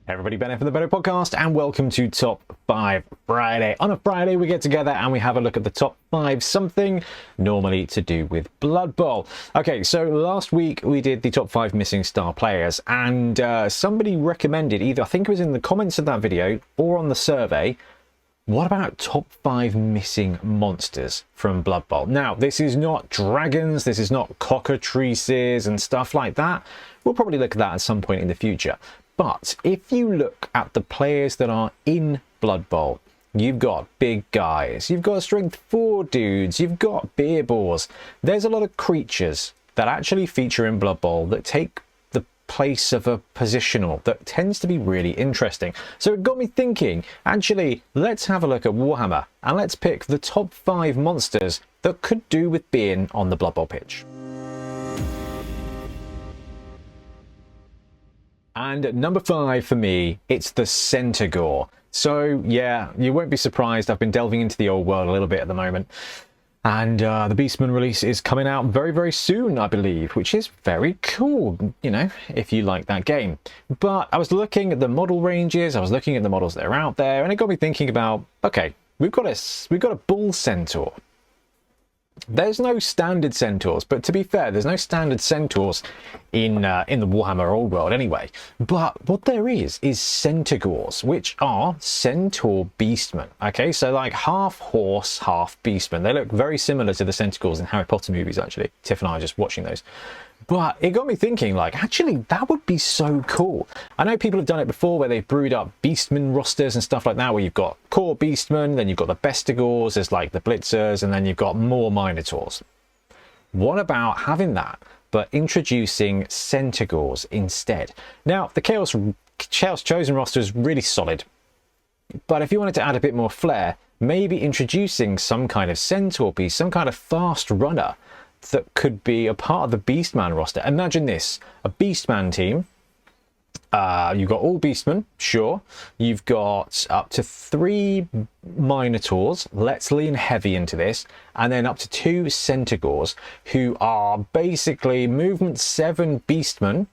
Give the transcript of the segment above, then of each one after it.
Everybody, Bonehead from the Bonehead podcast, and welcome to Top 5 Friday. On a Friday, we get together and we have a look at the top 5 something, normally to do with Blood Bowl. Okay, so last week we did the top 5 missing star players, and somebody recommended, either I think it was in the comments of that video or on the survey, what about top 5 missing monsters from Blood Bowl? Now, this is not dragons, this is not cockatrices and stuff like that. We'll probably look at that at some point in the future. But if you look at the players that are in Blood Bowl, you've got big guys, you've got strength 4 dudes, you've got beer boars. There's a lot of creatures that actually feature in Blood Bowl that take the place of a positional that tends to be really interesting. So it got me thinking, actually, let's have a look at Warhammer and let's pick the top 5 monsters that could do with being on the Blood Bowl pitch. And at number 5 for me, it's the Centaur. So yeah, you won't be surprised, I've been delving into the old world a little bit at the moment. And the Beastman release is coming out very, very soon, I believe, which is very cool, you know, if you like that game. But I was looking at the model ranges, I was looking at the models that are out there, and it got me thinking about, okay, we've got a bull centaur. There's no standard centaurs, but to be fair, there's no standard centaurs in the Warhammer old world anyway. But what there is centaurs, which are centaur beastmen. Okay, so like half horse, half beastmen. They look very similar to the centaurs in Harry Potter movies, actually. Tiff and I are just watching those. But it got me thinking, like, actually, that would be so cool. I know people have done it before where they've brewed up Beastman rosters and stuff like that, where you've got core Beastmen, then you've got the Bestigors, there's like the Blitzers, and then you've got more Minotaurs. What about having that, but introducing Centaurs instead? Now, the Chaos Chosen roster is really solid, but if you wanted to add a bit more flair, maybe introducing some kind of Centaur piece, some kind of fast runner, that could be a part of the Beastman roster. Imagine this, a Beastman team. You've got all Beastmen, sure. You've got up to 3 Minotaurs. Let's lean heavy into this. And then up to 2 Centaurs, who are basically movement 7 Beastmen,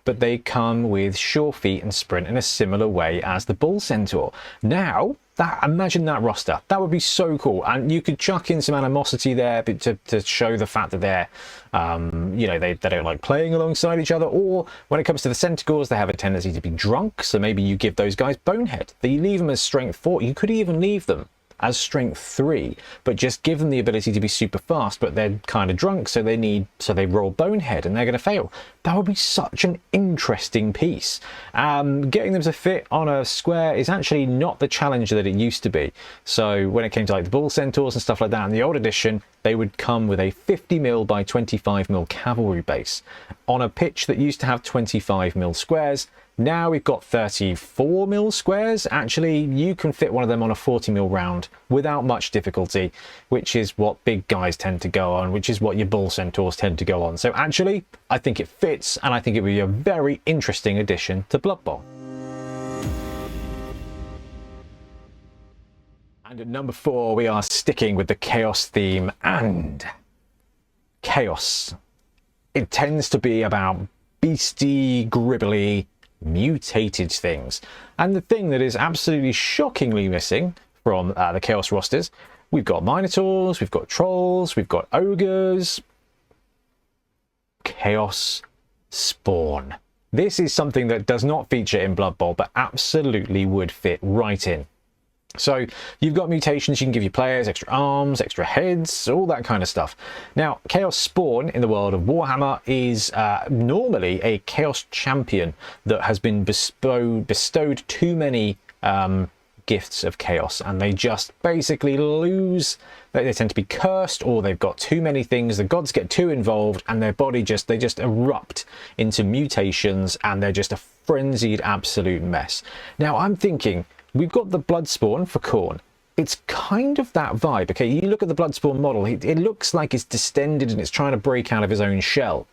but they come with sure feet and sprint in a similar way as the Bull Centaur. Now, imagine that roster. That would be so cool. And you could chuck in some animosity there to show the fact that they're, you know, they don't like playing alongside each other. Or when it comes to the Centaurs, they have a tendency to be drunk. So maybe you give those guys Bonehead. You leave them as strength 4. You could even leave them as strength 3, but just give them the ability to be super fast, but they're kind of drunk, so they roll Bonehead and they're going to fail. That would be such an interesting piece. Getting them to fit on a square is actually not the challenge that it used to be. So when it came to like the Bull Centaurs and stuff like that in the old edition, they would come with a 50mm by 25mm cavalry base on a pitch that used to have 25mm squares. Now we've got 34mm squares. Actually, you can fit one of them on a 40mm round without much difficulty, which is what big guys tend to go on, which is what your Bull Centaurs tend to go on. So actually, I think it fits, and I think it would be a very interesting addition to Blood Bowl. And at number 4, we are sticking with the Chaos theme, and Chaos. It tends to be about beastie, gribbly, mutated things. And the thing that is absolutely shockingly missing from the Chaos rosters, we've got Minotaurs, we've got Trolls, we've got Ogres. Chaos Spawn. This is something that does not feature in Blood Bowl, but absolutely would fit right in. So you've got mutations, you can give your players extra arms, extra heads, all that kind of stuff. Now, Chaos Spawn in the world of Warhammer is normally a Chaos champion that has been bestowed too many gifts of chaos, and they just basically lose. They tend to be cursed, or they've got too many things. The gods get too involved, and their body they just erupt into mutations, and they're just a frenzied absolute mess. Now, I'm thinking, we've got the Bloodspawn for Khorne. It's kind of that vibe. Okay, you look at the Bloodspawn model, it looks like it's distended and it's trying to break out of his own shell.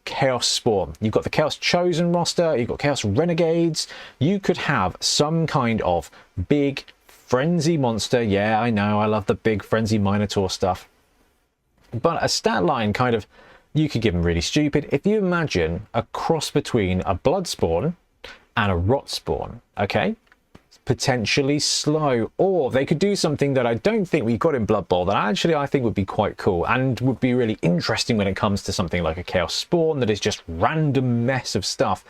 Chaos Spawn. You've got the Chaos Chosen roster, you've got Chaos Renegades. You could have some kind of big frenzy monster. Yeah, I know, I love the big frenzy Minotaur stuff. But a stat line kind of, you could give them really stupid. If you imagine a cross between a Bloodspawn and a rot spawn. Okay, potentially slow, or they could do something that I don't think we got in Blood Bowl that actually I think would be quite cool and would be really interesting when it comes to something like a chaos spawn that is just random mess of stuff.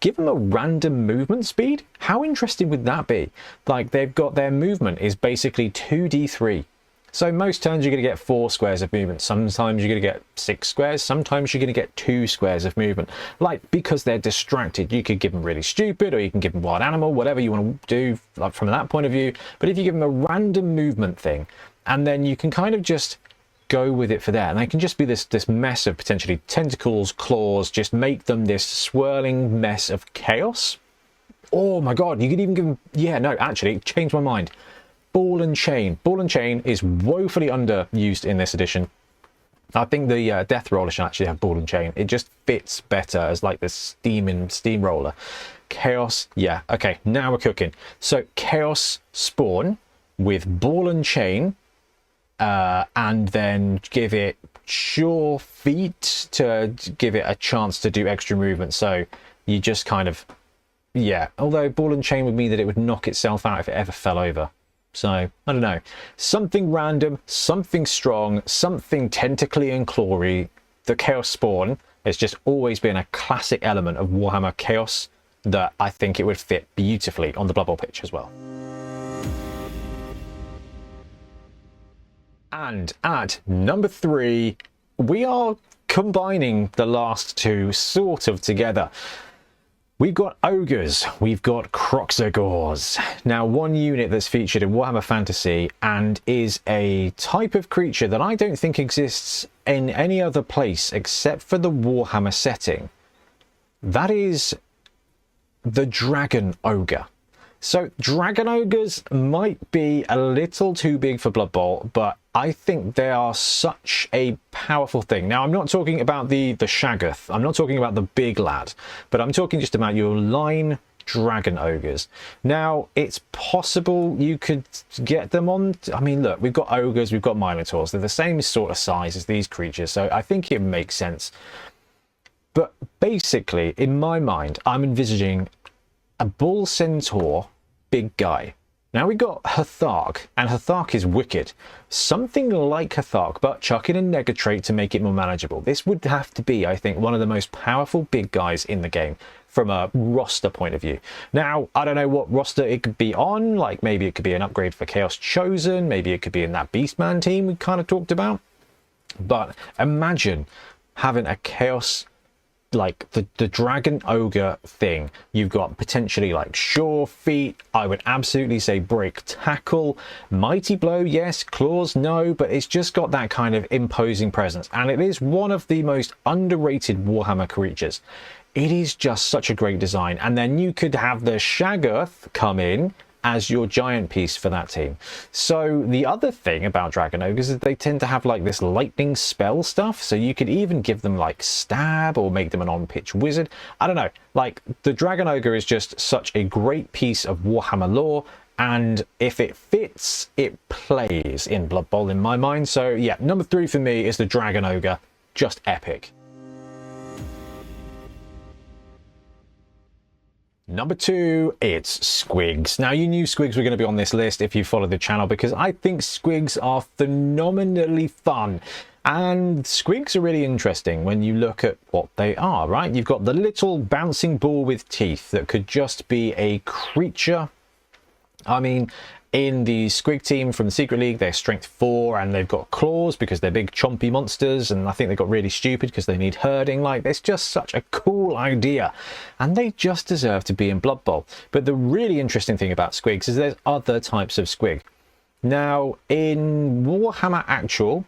Give them a random movement speed. How interesting would that be? Like, they've got their movement is basically 2d3. So most turns you're going to get 4 squares of movement. Sometimes you're going to get 6 squares. Sometimes you're going to get 2 squares of movement. Like, because they're distracted, you could give them really stupid, or you can give them wild animal, whatever you want to do, like, from that point of view. But if you give them a random movement thing, and then you can kind of just go with it for that, and they can just be this mess of potentially tentacles, claws, just make them this swirling mess of chaos. Oh my god, you could even give them, yeah, no, actually, changed my mind. Ball and chain. Ball and chain is woefully underused in this edition. I think the Death Roller should actually have ball and chain. It just fits better as like the steamroller. Chaos, yeah, okay, now we're cooking. So chaos spawn with ball and chain, and then give it sure feet to give it a chance to do extra movement. So you just kind of, yeah, although ball and chain would mean that it would knock itself out if it ever fell over. So, I don't know. Something random, something strong, something tentacly and clawy. The Chaos Spawn has just always been a classic element of Warhammer Chaos that I think it would fit beautifully on the Blood Bowl pitch as well. And at number 3, we are combining the last two sort of together. We've got Ogres, we've got Croxagores. Now, one unit that's featured in Warhammer Fantasy and is a type of creature that I don't think exists in any other place except for the Warhammer setting. That is the Dragon Ogre. So Dragon Ogres might be a little too big for Blood Bowl, but I think they are such a powerful thing. Now, I'm not talking about the Shaggoth. I'm not talking about the big lad, but I'm talking just about your line Dragon Ogres. Now, it's possible you could get them on. I mean, look, we've got Ogres, we've got Minotaurs. They're the same sort of size as these creatures, so I think it makes sense. But basically, in my mind, I'm envisaging a Bull Centaur big guy. Now we got Hthark, and Hthark is wicked. Something like Hthark, but chuck in a nega trait to make it more manageable. This would have to be, I think, one of the most powerful big guys in the game from a roster point of view. Now, I don't know what roster it could be on. Like, maybe it could be an upgrade for Chaos Chosen. Maybe it could be in that Beastman team we kind of talked about. But imagine having a Chaos, like the Dragon Ogre thing. You've got potentially like sure feet. I would absolutely say break tackle, mighty blow, yes, claws, no, but it's just got that kind of imposing presence, and it is one of the most underrated Warhammer creatures. It is just such a great design. And then you could have the Shaggoth come in as your giant piece for that team. So the other thing about Dragon Ogres is they tend to have like this lightning spell stuff, so you could even give them like stab or make them an on-pitch wizard. I don't know, like the Dragon Ogre is just such a great piece of Warhammer lore, and if it fits, it plays in Blood Bowl in my mind. So yeah, number 3 for me is the Dragon Ogre. Just epic. Number 2, it's Squigs. Now, you knew Squigs were going to be on this list if you follow the channel, because I think Squigs are phenomenally fun. And Squigs are really interesting when you look at what they are, right? You've got the little bouncing ball with teeth that could just be a creature. I mean, in the Squig team from the Secret League, they're strength 4 and they've got claws because they're big chompy monsters, and I think they got really stupid because they need herding. Like, it's just such a cool idea, and they just deserve to be in Blood Bowl. But the really interesting thing about Squigs is there's other types of Squig. Now, in Warhammer Actual,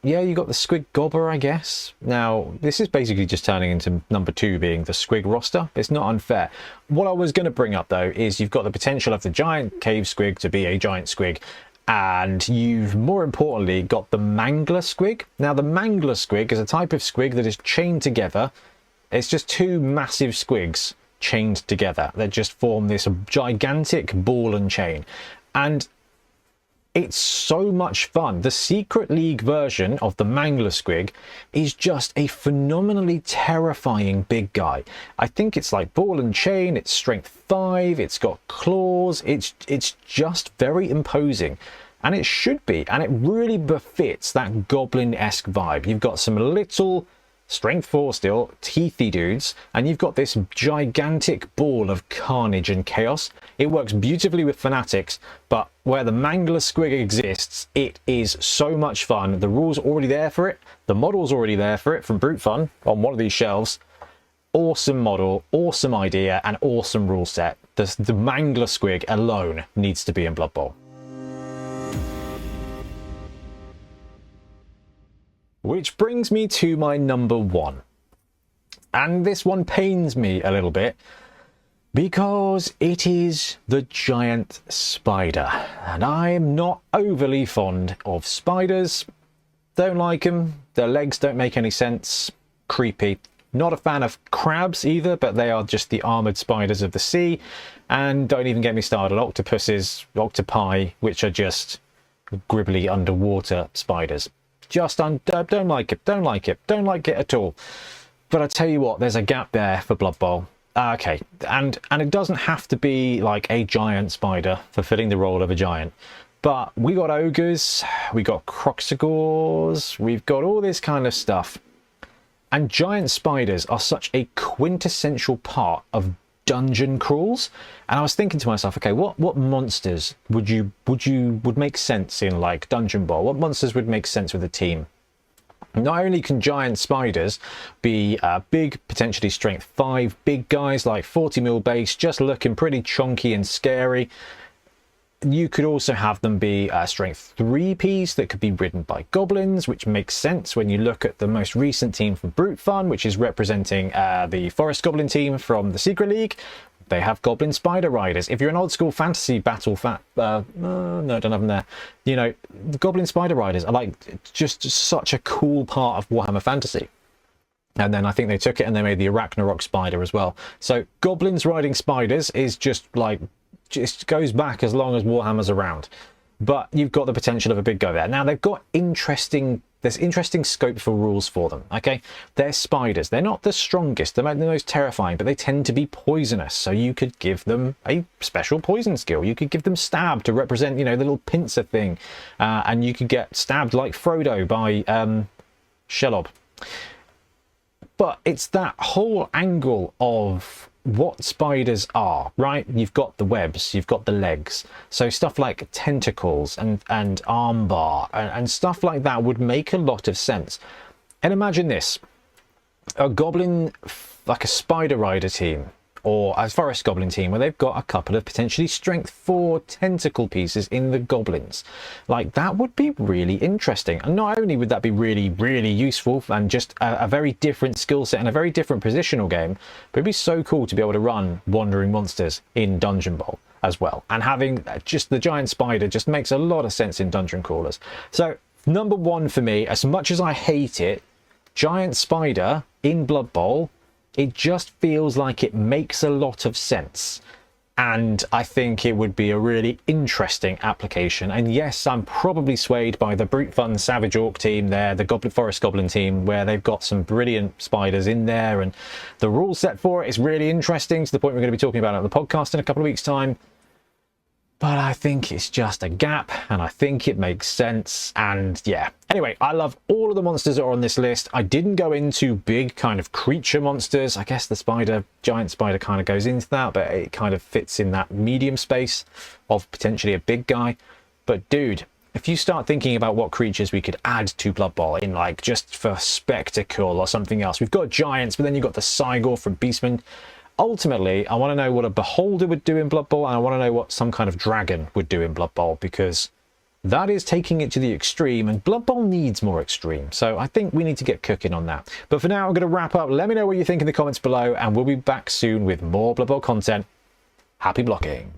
yeah, you got the Squig Gobbler, I guess. Now, this is basically just turning into number 2 being the Squig roster. It's not unfair. What I was going to bring up, though, is you've got the potential of the giant cave Squig to be a giant Squig, and you've, more importantly, got the Mangler Squig. Now, the Mangler Squig is a type of Squig that is chained together. It's just 2 massive Squigs chained together that just form this gigantic ball and chain. And It's so much fun. The Secret League version of the Mangler Squig is just a phenomenally terrifying big guy. I think it's like ball and chain, it's strength 5, it's got claws, it's just very imposing. And it should be, and it really befits that goblin-esque vibe. You've got some little strength 4 still, teethy dudes, and you've got this gigantic ball of carnage and chaos. It works beautifully with fanatics, but where the Mangler Squig exists, it is so much fun. The rules are already there for it. The model's already there for it from Brute Fun on one of these shelves. Awesome model, awesome idea, and awesome rule set. The Mangler Squig alone needs to be in Blood Bowl. Which brings me to my number 1. And this one pains me a little bit because it is the giant spider. And I am not overly fond of spiders. Don't like them. Their legs don't make any sense. Creepy. Not a fan of crabs either, but they are just the armored spiders of the sea. And don't even get me started on octopuses, octopi, which are just gribbly underwater spiders. Just don't like it, don't like it, don't like it at all. But I tell you what, there's a gap there for Blood Bowl. Okay, and it doesn't have to be like a giant spider fulfilling the role of a giant. But we got ogres, we got croxagores, we've got all this kind of stuff. And giant spiders are such a quintessential part of dungeon crawls, and I was thinking to myself, okay, what monsters would make sense in like Dungeon Bowl? What monsters would make sense with a team? Not only can giant spiders be big, potentially strength 5 big guys like 40 mil base, just looking pretty chunky and scary. You could also have them be strength 3Ps that could be ridden by goblins, which makes sense when you look at the most recent team from Brute Fun, which is representing the Forest Goblin team from the Secret League. They have Goblin Spider Riders. If you're an old school fantasy battle no, I don't have them there. You know, the Goblin Spider Riders are like just such a cool part of Warhammer Fantasy. And then I think they took it and they made the Arachnarok Spider as well. So goblins riding spiders is just like, just goes back as long as Warhammer's around. But you've got the potential of a big guy there. Now they've got there's interesting scope for rules for them, okay? They're spiders. They're not the strongest, they're not the most terrifying, but they tend to be poisonous. So you could give them a special poison skill. You could give them stab to represent, you know, the little pincer thing. And you could get stabbed like Frodo by Shelob. But it's that whole angle of what spiders are, right? You've got the webs, you've got the legs. So stuff like tentacles and armbar and stuff like that would make a lot of sense. And imagine this, a goblin, like a spider rider team, or a forest goblin team where they've got a couple of potentially strength 4 tentacle pieces in the goblins. Like, that would be really interesting. And not only would that be really, really useful and just a very different skill set and a very different positional game, but it'd be so cool to be able to run wandering monsters in Dungeon Bowl as well. And having just the giant spider just makes a lot of sense in dungeon crawlers. So number 1 for me, as much as I hate it, giant spider in Blood Bowl, it just feels like it makes a lot of sense. And I think it would be a really interesting application. And yes, I'm probably swayed by the Brute Fun Savage Orc team there, the Forest Goblin team, where they've got some brilliant spiders in there. And the rule set for it is really interesting, to the point we're going to be talking about it on the podcast in a couple of weeks' time. But I think it's just a gap, and I think it makes sense. And yeah, anyway, I love all of the monsters that are on this list. I didn't go into big kind of creature monsters. I guess the giant spider kind of goes into that, but it kind of fits in that medium space of potentially a big guy. But dude, if you start thinking about what creatures we could add to Blood Bowl in, like, just for spectacle or something else, we've got giants, but then you've got the Cygor from Beastman. Ultimately, I want to know what a Beholder would do in Blood Bowl, and I want to know what some kind of dragon would do in Blood Bowl, because that is taking it to the extreme, and Blood Bowl needs more extreme. So I think we need to get cooking on that. But for now, I'm going to wrap up. Let me know what you think in the comments below, and we'll be back soon with more Blood Bowl content. Happy blocking.